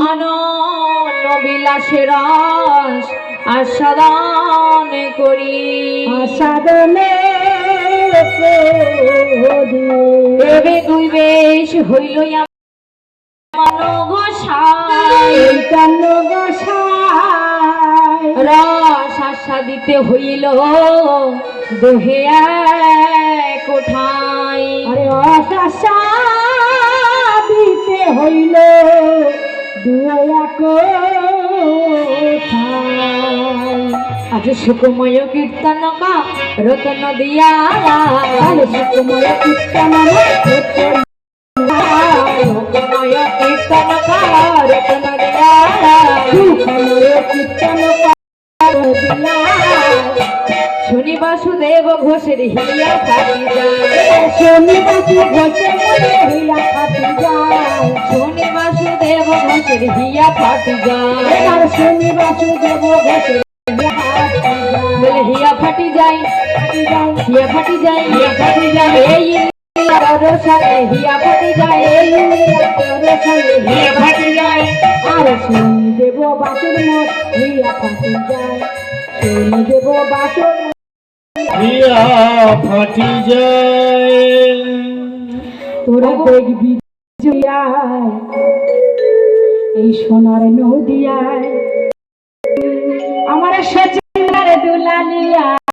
অনন্য বিলাসের রস আস্বাদন করি আসাদনে দেবে দুই বেশ হইল আমার গোসাই চৈতন্য গোসাই রস আস্বাদিতে হইল দেহে কোঠায় আরে অশাসা দিতে হইল দুয়া কোথায় আজ সুকুময় কীর্তনকা রতন দিয়া আরে সুকুময় কীর্তন সুকুময় কীর্তনকা রতন দিয়া সুকুময় কীর্তন শুনি বাসুদেব ঘোষের হিয়া ফাটি যায় শনি বাসু ঘষে মনে হইয়া ফাটি যায় শুনি বাসুদেব ঘোষের হিয়া ফাটি যায় এবার শনি বাসু দেব ঘষে বলে হিয়া ফাটি যায় হিয়া ফাটি যায় হিয়া ফাটি যায় এই রসালে হিয়া ফাটি যায় এই হিয়া ফাটি যায় আর শনি দেব বাসুর মত হইয়া ফাটি যায় শনি দেব বাসুর হিয়া ফাটি যায় তোরা দেখবি জয়ায় এই সোনার নদিয়ায় আমার সচিনার দুলালিয়া